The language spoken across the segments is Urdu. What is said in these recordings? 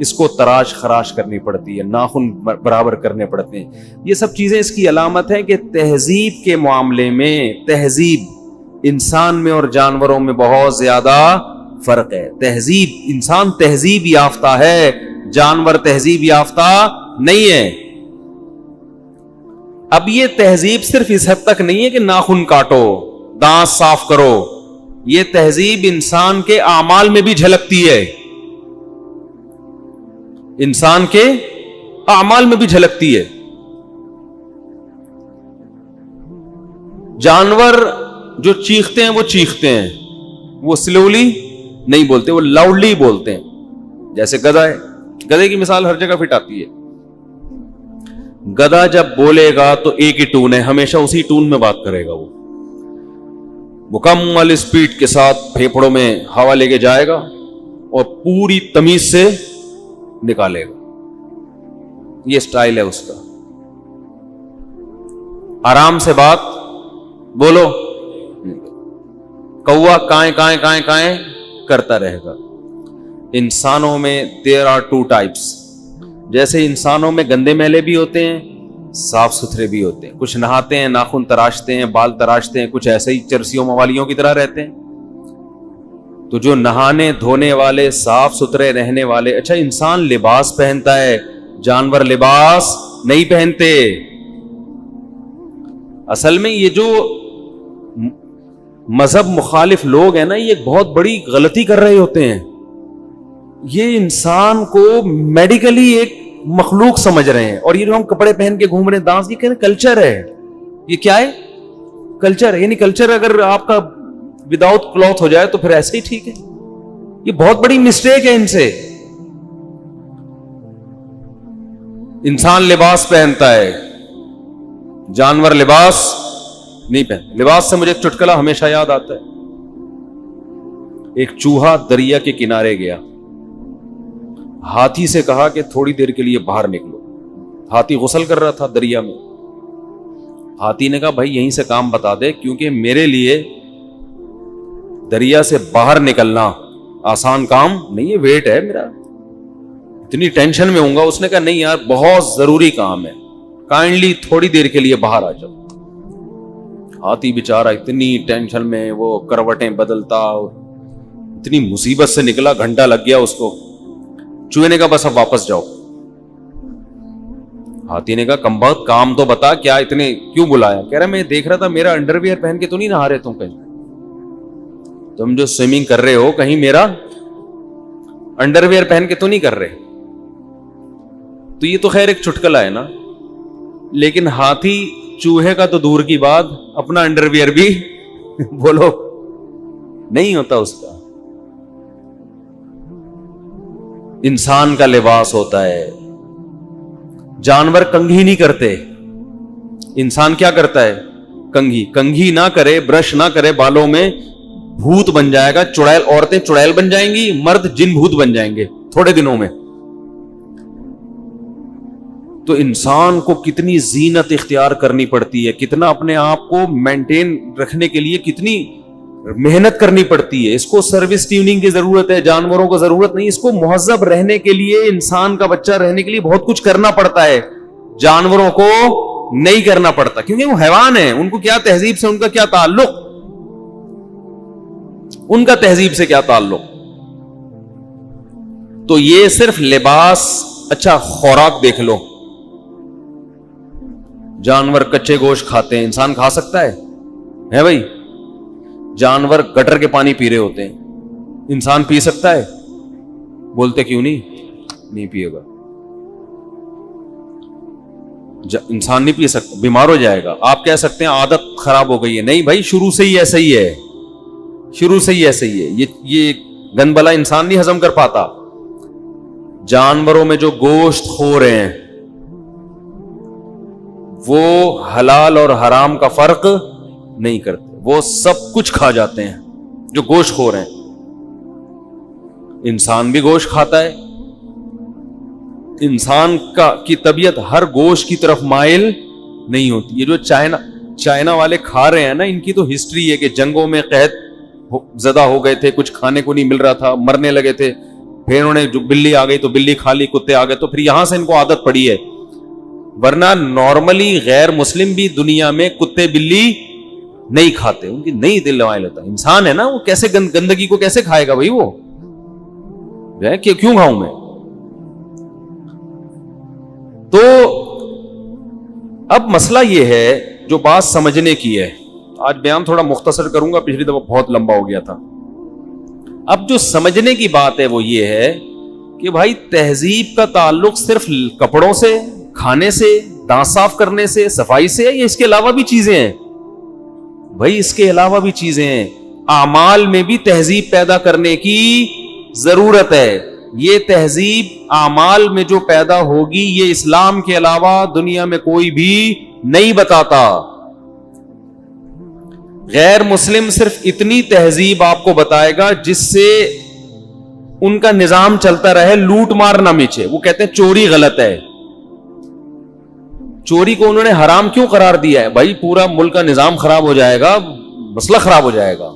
اس کو تراش خراش کرنی پڑتی ہے, ناخن برابر کرنے پڑتے ہیں. یہ سب چیزیں اس کی علامت ہیں کہ تہذیب کے معاملے میں, تہذیب انسان میں اور جانوروں میں بہت زیادہ فرق ہے. تہذیب, انسان تہذیب یافتہ ہے, جانور تہذیب یافتہ نہیں ہے. اب یہ تہذیب صرف اس حد تک نہیں ہے کہ ناخن کاٹو, دانت صاف کرو, یہ تہذیب انسان کے اعمال میں بھی جھلکتی ہے, انسان کے اعمال میں بھی جھلکتی ہے. جانور جو چیختے ہیں وہ چیختے ہیں, وہ سلولی نہیں بولتے, وہ لاؤڈلی بولتے ہیں. جیسے گدھا ہے, گدھے کی مثال ہر جگہ فٹ آتی ہے. گدھا جب بولے گا تو ایک ہی ٹون ہے, ہمیشہ اسی ٹون میں بات کرے گا. وہ مکمل اسپیڈ کے ساتھ پھیپھڑوں میں ہوا لے کے جائے گا اور پوری تمیز سے نکالے گا. یہ سٹائل ہے اس کا. آرام سے بات بولو, کوا کائیں کائیں کائیں کائیں کرتا رہے گا. انسانوں میں there are two types. جیسے انسانوں میں گندے میلے بھی ہوتے ہیں, صاف ستھرے بھی ہوتے ہیں. کچھ نہاتے ہیں, ناخن تراشتے ہیں, بال تراشتے ہیں, کچھ ایسے ہی چرسیوں موالیوں کی طرح رہتے ہیں. تو جو نہانے دھونے والے, صاف ستھرے رہنے والے, اچھا انسان لباس پہنتا ہے, جانور لباس نہیں پہنتے. اصل میں یہ جو مذہب مخالف لوگ ہیں نا, یہ ایک بہت بڑی غلطی کر رہے ہوتے ہیں. یہ انسان کو میڈیکلی ایک مخلوق سمجھ رہے ہیں, اور یہ جو ہم کپڑے پہن کے گھوم رہے ہیں, ڈانس, یہ کہتے ہیں کلچر ہے. یہ کیا ہے؟ کلچر. یعنی کلچر اگر آپ کا وداؤٹ کلوتھ ہو جائے تو پھر ایسے ہی ٹھیک ہے. یہ بہت بڑی مسٹیک ہے ان سے. انسان لباس پہنتا ہے, جانور لباس نہیں پہنتے. لباس سے مجھے ایک چٹکلا ہمیشہ یاد آتا ہے. ایک چوہا دریا کے کنارے گیا, ہاتھی سے کہا کہ تھوڑی دیر کے لیے باہر نکلو. ہاتھی غسل کر رہا تھا دریا میں. ہاتھی نے کہا بھائی یہیں سے کام بتا دے, کیونکہ میرے لیے دریا سے باہر نکلنا آسان کام نہیں ہے, ویٹ ہے میرا, اتنی ٹینشن میں ہوں گا. اس نے کہا نہیں یار, بہت ضروری کام ہے, کائنڈلی تھوڑی دیر کے لیے باہر آ جاؤ. ہاتھی بیچارہ اتنی ٹینشن میں, وہ کروٹیں بدلتا, اتنی مصیبت سے نکلا, گھنٹہ لگ گیا اس کو. چوہے نے کہا بس اب واپس جاؤ. ہاتھی نے کہا کمبخت کام تو بتا, کیا اتنے کیوں بلایا؟ کہہ رہا میں دیکھ رہا تھا میرا انڈر ویئر پہن کے تو نہیں نہا رہے تم, کہیں تم جو سوئمنگ کر رہے ہو کہیں میرا انڈر ویئر پہن کے تو نہیں کر رہے. تو یہ تو خیر ایک چٹکلا ہے نا, لیکن ہاتھی چوہے کا تو دور کی بات, اپنا انڈر ویئر بھی بولو نہیں ہوتا اس کا. انسان کا لباس ہوتا ہے, جانور کنگھی نہیں کرتے, انسان کیا کرتا ہے؟ کنگھی نہ کرے, برش نہ کرے بالوں میں, بھوت بن جائے گا. چڑیل, عورتیں چڑیل بن جائیں گی, مرد جن بھوت بن جائیں گے تھوڑے دنوں میں. تو انسان کو کتنی زینت اختیار کرنی پڑتی ہے, کتنا اپنے آپ کو مینٹین رکھنے کے لیے کتنی محنت کرنی پڑتی ہے. اس کو سروس ٹیوننگ کی ضرورت ہے, جانوروں کو ضرورت نہیں. اس کو مہذب رہنے کے لیے, انسان کا بچہ رہنے کے لیے بہت کچھ کرنا پڑتا ہے, جانوروں کو نہیں کرنا پڑتا, کیونکہ وہ حیوان ہیں. ان کو کیا تہذیب سے ان کا کیا تعلق, ان کا تہذیب سے کیا تعلق. تو یہ صرف لباس. اچھا خوراک دیکھ لو, جانور کچے گوشت کھاتے ہیں, انسان کھا سکتا ہے بھائی؟ جانور گٹر کے پانی پی رہے ہوتے ہیں, انسان پی سکتا ہے؟ بولتے کیوں نہیں پیے گا. انسان نہیں پی سکتا, بیمار ہو جائے گا. آپ کہہ سکتے ہیں عادت خراب ہو گئی ہے, نہیں بھائی, شروع سے ہی ایسا ہی ہے, شروع سے ہی ایسا ہی ہے. یہ گند بلا انسان نہیں ہضم کر پاتا. جانوروں میں جو گوشت خور ہیں وہ حلال اور حرام کا فرق نہیں کرتے, وہ سب کچھ کھا جاتے ہیں جو گوشت خور ہیں. انسان بھی گوشت کھاتا ہے. انسان کی طبیعت ہر گوشت کی طرف مائل نہیں ہوتی. یہ جو چائنا والے کھا رہے ہیں نا, ان کی تو ہسٹری ہے کہ جنگوں میں قحط زدہ ہو گئے تھے, کچھ کھانے کو نہیں مل رہا تھا, مرنے لگے تھے, پھر انہوں نے جو بلی آ گئی تو بلی کھا لی, کتے آ گئے تو پھر یہاں سے ان کو عادت پڑی ہے. ورنہ نارملی غیر مسلم بھی دنیا میں کتے بلی نہیں کھاتے, ان کی نہیں دل لوائے لیتا. انسان ہے نا, وہ کیسے گندگی کو کیسے کھائے گا بھائی, وہ کہ کیوں کھاؤں میں. تو اب مسئلہ یہ ہے جو بات سمجھنے کی ہے, آج بیان تھوڑا مختصر کروں گا, پچھلی دفعہ بہت لمبا ہو گیا تھا. اب جو سمجھنے کی بات ہے وہ یہ ہے کہ بھائی تہذیب کا تعلق صرف کپڑوں سے, کھانے سے, دانت صاف کرنے سے, صفائی سے ہے, یا اس کے علاوہ بھی چیزیں ہیں؟ بھائی اس کے علاوہ بھی چیزیں ہیں. اعمال میں بھی تہذیب پیدا کرنے کی ضرورت ہے. یہ تہذیب اعمال میں جو پیدا ہوگی یہ اسلام کے علاوہ دنیا میں کوئی بھی نہیں بتاتا. غیر مسلم صرف اتنی تہذیب آپ کو بتائے گا جس سے ان کا نظام چلتا رہے, لوٹ مار نہ مچے. وہ کہتے ہیں چوری غلط ہے. چوری کو انہوں نے حرام کیوں قرار دیا ہے؟ بھائی پورا ملک کا نظام خراب ہو جائے گا, مسئلہ خراب ہو جائے گا.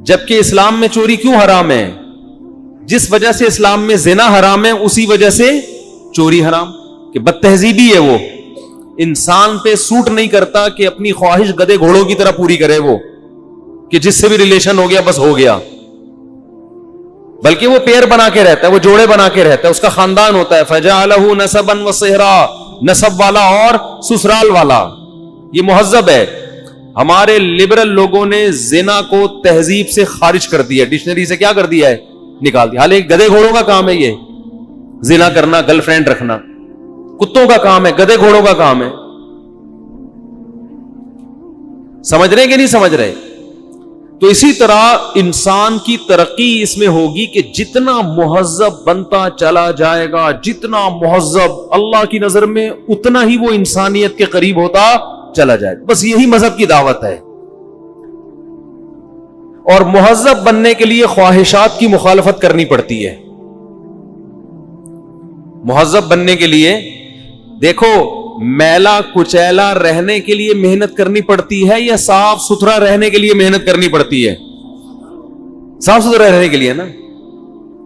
جبکہ اسلام میں چوری کیوں حرام ہے؟ جس وجہ سے اسلام میں زنا حرام ہے اسی وجہ سے چوری حرام, کہ بد تہذیبی ہے. وہ انسان پہ سوٹ نہیں کرتا کہ اپنی خواہش گدے گھوڑوں کی طرح پوری کرے, وہ کہ جس سے بھی ریلیشن ہو گیا بس ہو گیا. بلکہ وہ پیر بنا کے رہتا ہے, وہ جوڑے بنا کے رہتا ہے, اس کا خاندان ہوتا ہے. فجعلہ نسبا وصہرا, نسب والا اور سسرال والا. یہ مہذب ہے. ہمارے لبرل لوگوں نے زنا کو تہذیب سے خارج کر دیا, ڈکشنری سے کیا کر دیا ہے, نکال دیا. حالانکہ گدے گھوڑوں کا کام ہے یہ زنا کرنا, گرل فرینڈ رکھنا. کتوں کا کام ہے, گدے گھوڑوں کا کام ہے. سمجھ رہے کہ نہیں سمجھ رہے؟ تو اسی طرح انسان کی ترقی اس میں ہوگی کہ جتنا مہذب بنتا چلا جائے گا, جتنا مہذب اللہ کی نظر میں, اتنا ہی وہ انسانیت کے قریب ہوتا چلا جائے گا. بس یہی مذہب کی دعوت ہے. اور مہذب بننے کے لیے خواہشات کی مخالفت کرنی پڑتی ہے. مہذب بننے کے لیے دیکھو, میلا کچیلا رہنے کے لیے محنت کرنی پڑتی ہے یا صاف ستھرا رہنے کے لیے محنت کرنی پڑتی ہے؟ صاف ستھرا رہنے کے لیے نا,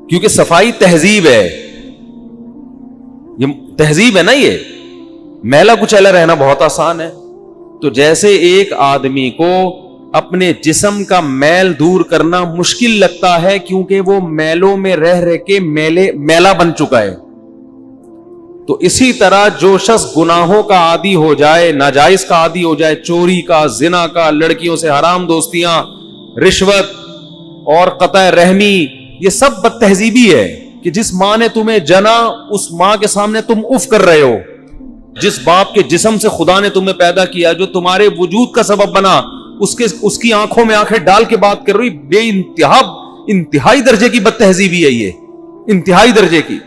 کیونکہ صفائی تہذیب ہے. یہ تہذیب ہے نا. یہ میلا کچیلا رہنا بہت آسان ہے. تو جیسے ایک آدمی کو اپنے جسم کا میل دور کرنا مشکل لگتا ہے کیونکہ وہ میلوں میں رہ کے میلا بن چکا ہے, تو اسی طرح جو شخص گناہوں کا عادی ہو جائے, ناجائز کا عادی ہو جائے, چوری کا, زنا کا, لڑکیوں سے حرام دوستیاں, رشوت اور قطع رحمی, یہ سب بد تہذیبی ہے. کہ جس ماں نے تمہیں جنا اس ماں کے سامنے تم اف کر رہے ہو. جس باپ کے جسم سے خدا نے تمہیں پیدا کیا, جو تمہارے وجود کا سبب بنا, اس کی آنکھوں میں آنکھیں ڈال کے بات کر رہی. بے انتہائی درجے کی بد تہذیبی ہے یہ, انتہائی درجے کی.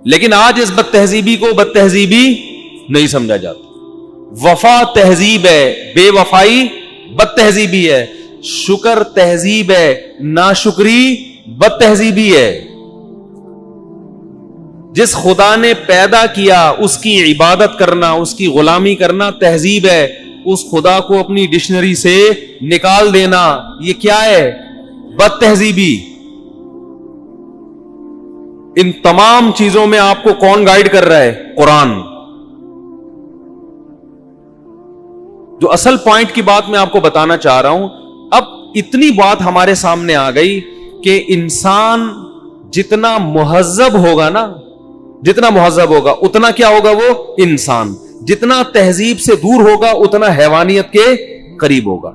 لیکن آج اس بد تہذیبی کو بد تہذیبی نہیں سمجھا جاتا. وفا تہذیب ہے, بے وفائی بد تہذیبی ہے. شکر تہذیب ہے, ناشکری بد تہذیبی ہے. جس خدا نے پیدا کیا اس کی عبادت کرنا, اس کی غلامی کرنا تہذیب ہے. اس خدا کو اپنی ڈکشنری سے نکال دینا یہ کیا ہے؟ بد تہذیبی. ان تمام چیزوں میں آپ کو کون گائیڈ کر رہا ہے؟ قرآن. جو اصل پوائنٹ کی بات میں آپ کو بتانا چاہ رہا ہوں, اب اتنی بات ہمارے سامنے آ گئی کہ انسان جتنا مہذب ہوگا نا, جتنا مہذب ہوگا اتنا کیا ہوگا وہ انسان. جتنا تہذیب سے دور ہوگا اتنا حیوانیت کے قریب ہوگا.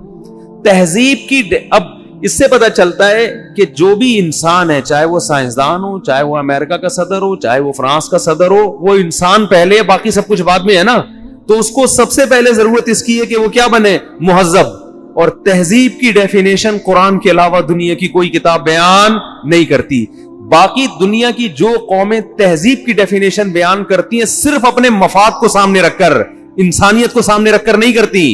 تہذیب کی اب اس سے پتہ چلتا ہے کہ جو بھی انسان ہے, چاہے وہ سائنسدان ہو, چاہے وہ امریکہ کا صدر ہو, چاہے وہ فرانس کا صدر ہو, وہ انسان پہلے, باقی سب کچھ بعد میں ہے نا. تو اس کو سب سے پہلے ضرورت اس کی ہے کہ وہ کیا بنے؟ مہذب. اور تہذیب کی ڈیفینیشن قرآن کے علاوہ دنیا کی کوئی کتاب بیان نہیں کرتی. باقی دنیا کی جو قومیں تہذیب کی ڈیفینیشن بیان کرتی ہیں صرف اپنے مفاد کو سامنے رکھ کر, انسانیت کو سامنے رکھ کر نہیں کرتی.